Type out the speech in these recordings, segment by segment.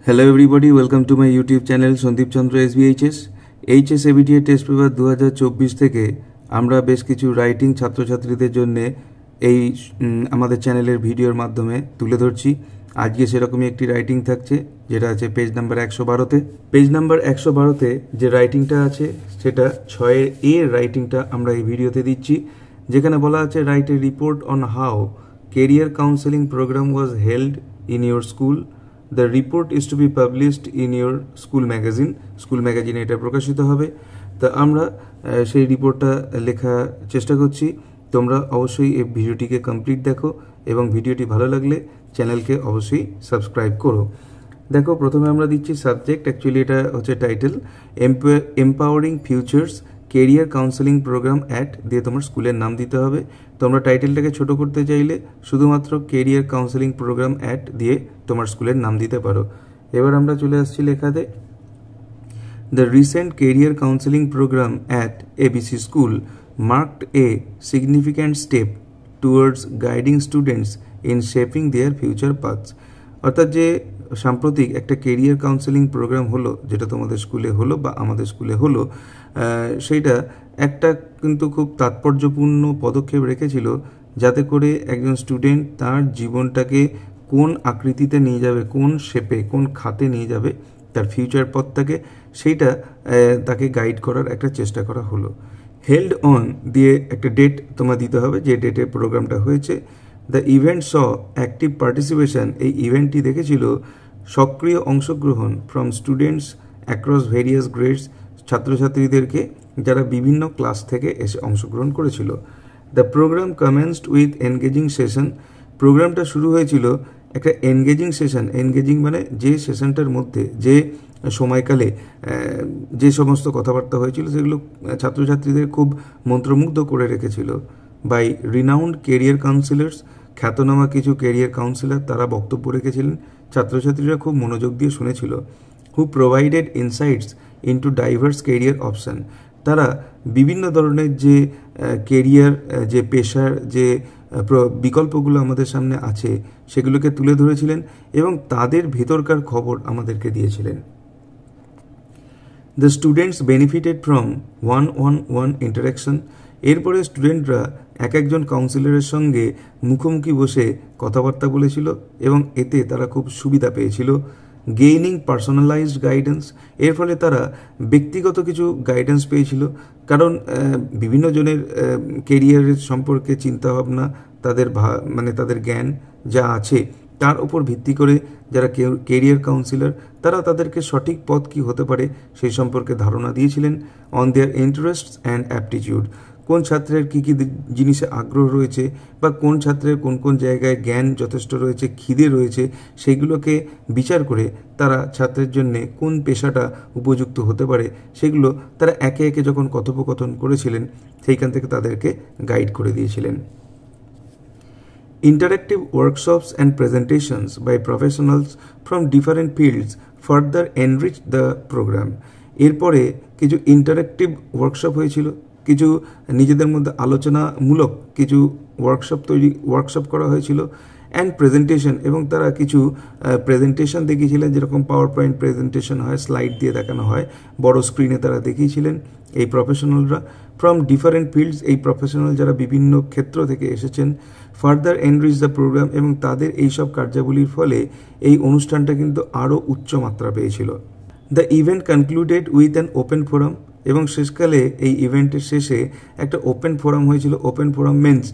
Hello everybody, welcome to my YouTube channel Sandip Chandra SBHS HS ABTA test paper 2024 থেকে আমরা বেশ কিছু রাইটিং ছাত্রছাত্রীদের জন্য এই আমাদের চ্যানেলের ভিডিওর মাধ্যমে তুলে ধরছি। আজকে সেরকমই একটি রাইটিং থাকছে যেটা আছে পেজ নাম্বার 112তে। পেজ নাম্বার 112তে যে রাইটিংটা আছে সেটা 6 এর রাইটিংটা আমরা এই ভিডিওতে দিচ্ছি, যেখানে বলা আছে write a report on how career counselling programme was held in your school. The report is to be published in your school magazine. School ম্যাগাজিনে এটা প্রকাশিত হবে। তা আমরা সেই রিপোর্টটা লেখার চেষ্টা করছি। তোমরা অবশ্যই এই ভিডিওটিকে কমপ্লিট দেখো এবং ভিডিওটি ভালো লাগলে চ্যানেলকে অবশ্যই সাবস্ক্রাইব করো। দেখো, প্রথমে আমরা দিচ্ছি সাবজেক্ট, অ্যাকচুয়ালি এটা হচ্ছে title, empowering futures career counselling programme at দিয়ে তোমার স্কুলের নাম দিতে হবে। তোমরা টাইটেলটাকে ছোট করতে চাইলে শুধুমাত্র কেরিয়ার কাউন্সেলিং প্রোগ্রাম অ্যাট দিয়ে তোমার স্কুলের নাম দিতে পারো। এবার আমরা চলে আসছি লেখাতে। The recent career counselling programme at ABC school marked a significant step towards guiding students in shaping their future paths. অর্থাৎ যে সাম্প্রতিক একটা কেরিয়ার কাউন্সেলিং প্রোগ্রাম হলো, যেটা তোমাদের স্কুলে হলো বা আমাদের স্কুলে হলো, সেইটা একটা কিন্তু খুব তাৎপর্যপূর্ণ পদক্ষেপ রেখেছিল, যাতে করে একজন স্টুডেন্ট তার জীবনটাকে কোন আকৃতিতে নিয়ে যাবে, কোন শেপে, কোন খাতে নিয়ে যাবে, তার ফিউচার পথটাকে, সেইটা তাকে গাইড করার একটা চেষ্টা করা হলো। হেল্ড অন দিয়ে একটা ডেট তোমার দিতে হবে, যে ডেটে প্রোগ্রামটা হয়েছে। The event saw active participation, এই ইভেন্টটি দেখেছিল সক্রিয় অংশগ্রহণ from students across various grades, ছাত্রছাত্রীদেরকে যারা বিভিন্ন ক্লাস থেকে এসে অংশগ্রহণ করেছিল। The program commenced with engaging session, প্রোগ্রামটা শুরু হয়েছিল একটা এনগেজিং সেশন। এনগেজিং মানে যে সেশনটার মধ্যে, যে সময়কালে যে সমস্ত কথাবার্তা হয়েছিল সেগুলো ছাত্রছাত্রীদের খুব মন্ত্রমুগ্ধ করে রেখেছিল। বাই রিনাউন্ড কেরিয়ার কাউন্সিলার্স, খ্যাতনামা কিছু কেরিয়ার কাউন্সিলর তারা বক্তব্য রেখেছিলেন, ছাত্রছাত্রীরা খুব মনোযোগ দিয়ে শুনেছিল। Who provided insights into diverse career options, তারা বিভিন্ন ধরনের যে কেরিয়ার, যে পেশার যে বিকল্পগুলো আমাদের সামনে আছে সেগুলোকে তুলে ধরেছিলেন এবং তাদের ভেতরকার খবর আমাদেরকে দিয়েছিলেন। The students benefited from one interaction, এরপরে স্টুডেন্টরা এক একজন কাউন্সিলরের সঙ্গে মুখোমুখি বসে কথাবার্তা বলেছিল এবং এতে তারা খুব সুবিধা পেয়েছিল। গেইনিং পার্সোনালাইজড গাইডেন্স, এর ফলে তারা ব্যক্তিগত কিছু গাইডেন্স পেয়েছিল, কারণ বিভিন্ন জনের কেরিয়ারের সম্পর্কে চিন্তাভাবনা, তাদের তাদের জ্ঞান যা আছে তার উপর ভিত্তি করে যারা কেরিয়ার কাউন্সিলর তারা তাদেরকে সঠিক পথ কী হতে পারে সেই সম্পর্কে ধারণা দিয়েছিলেন। অন দেয়ার ইন্টারেস্টস অ্যান্ড অ্যাপটিটিউড, কোন ছাত্রের কী কী জিনিসে আগ্রহ রয়েছে বা কোন ছাত্রের কোন কোন জায়গায় জ্ঞান যথেষ্ট রয়েছে, খিদে রয়েছে, সেইগুলোকে বিচার করে তারা ছাত্রের জন্যে কোন পেশাটা উপযুক্ত হতে পারে সেগুলো তারা একে একে যখন কথোপকথন করেছিলেন সেইখান থেকে তাদেরকে গাইড করে দিয়েছিলেন। Interactive workshops and presentations by professionals from different fields further enrich the program, এরপরে কিছু ইন্টারেক্টিভ ওয়ার্কশপ হয়েছিল, কিছু নিজেদের মধ্যে আলোচনামূলক কিছু ওয়ার্কশপ করা হয়েছিল, অ্যান্ড প্রেজেন্টেশন, এবং তারা কিছু প্রেজেন্টেশন দেখিয়েছিলেন, যেরকম পাওয়ার পয়েন্ট প্রেজেন্টেশন হয়, স্লাইড দিয়ে দেখানো হয়, বড় স্ক্রিনে তারা দেখিয়েছিলেন এই প্রফেশনালরা। ফ্রম ডিফারেন্ট ফিল্ডস, এই প্রফেশনাল যারা বিভিন্ন ক্ষেত্র থেকে এসেছেন। ফার্দার এনরিচ দ্য প্রোগ্রাম, এবং তাদের এইসব কার্যাবলীর ফলে এই অনুষ্ঠানটা কিন্তু আরও উচ্চ মাত্রা পেয়েছিল। The event concluded with an open forum, এবং শেষকালে এই ইভেন্টের শেষে একটা ওপেন ফোরাম হয়েছিল। ওপেন ফোরাম মিন্স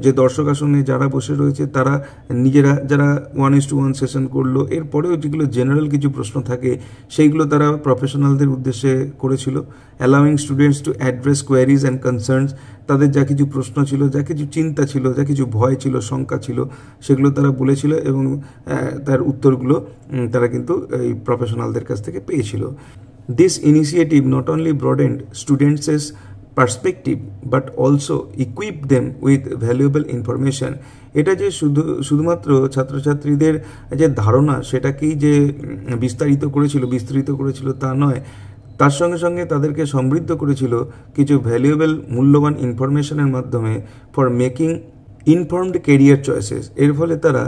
যে দর্শক আসনে যারা বসে রয়েছে তারা নিজেরা যারা 1:1 সেশন করলো, এরপরেও যেগুলো জেনারেল কিছু প্রশ্ন থাকে সেইগুলো তারা প্রফেশনালদের উদ্দেশ্যে করেছিল। Allowing students to address queries and concerns, তাদের যা কিছু প্রশ্ন ছিল, যা কিছু চিন্তা ছিল, যা কিছু ভয় ছিল, শঙ্কা ছিল, সেগুলো তারা বলেছিল এবং তার উত্তরগুলো তারা কিন্তু এই প্রফেশনালদের কাছ থেকে পেয়েছিল। This initiative not only broadened students' perspective but also equipped them with valuable information. এটা যে শুধুমাত্র ছাত্রছাত্রীদের যে ধারণা সেটাকেই যে বিস্তৃত করেছিল তা নয়, তার সঙ্গে সঙ্গে তাদেরকে সমৃদ্ধ করেছিল কিছু ভ্যালুয়েবল মূল্যবান ইনফরমেশনের মাধ্যমে for making informed career choices, এর ফলে তারা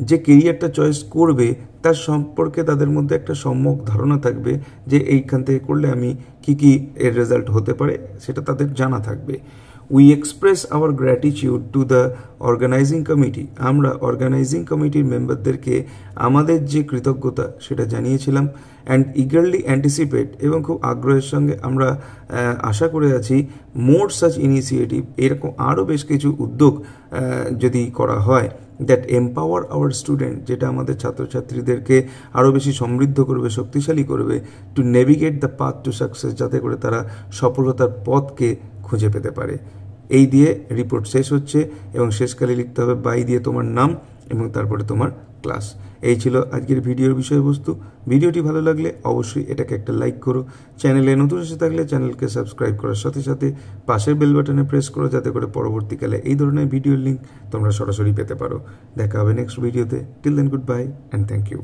যে কেরিয়ারটা চয়েস করবে তার সম্পর্কে তাদের মধ্যে একটা সম্যক ধারণা থাকবে যে এইখান থেকে করলে আমি কি এর রেজাল্ট হতে পারে সেটা তাদের জানা থাকবে। We express our gratitude to the organizing committee, আমরা অর্গানাইজিং কমিটির মেম্বারদেরকে আমাদের যে কৃতজ্ঞতা সেটা জানিয়েছিলাম। অ্যান্ড ইগারলি অ্যান্টিসিপেট, এবং খুব আগ্রহের সঙ্গে আমরা আশা করে আছি মোর সাচ ইনিশিয়েটিভ, এরকম আরও বেশ কিছু উদ্যোগ যদি করা হয় দ্যাট এম্পাওয়ার আওয়ার স্টুডেন্ট, যেটা আমাদের ছাত্রছাত্রীদেরকে আরও বেশি সমৃদ্ধ করবে, শক্তিশালী করবে, to navigate the path to success, যাতে করে তারা সফলতার পথকে খুঁজে পেতে পারে। এই দিয়ে রিপোর্ট শেষ হচ্ছে এবং শেষকালে লিখতে হবে বাই দিয়ে তোমার নাম এবং তারপরে তোমার ক্লাস। এই ছিল আজকের ভিডিওর বিষয়বস্তু। ভিডিওটি ভালো লাগলে অবশ্যই এটাকে একটা লাইক করো। চ্যানেলে নতুন এসে থাকলে চ্যানেলকে সাবস্ক্রাইব করার সাথে সাথে পাশের বেল বাটনে প্রেস করো, যাতে করে পরবর্তীকালে এই ধরনের ভিডিওর লিঙ্ক তোমরা সরাসরি পেতে পারো। দেখা হবে নেক্সট ভিডিওতে। Till then goodbye and thank you.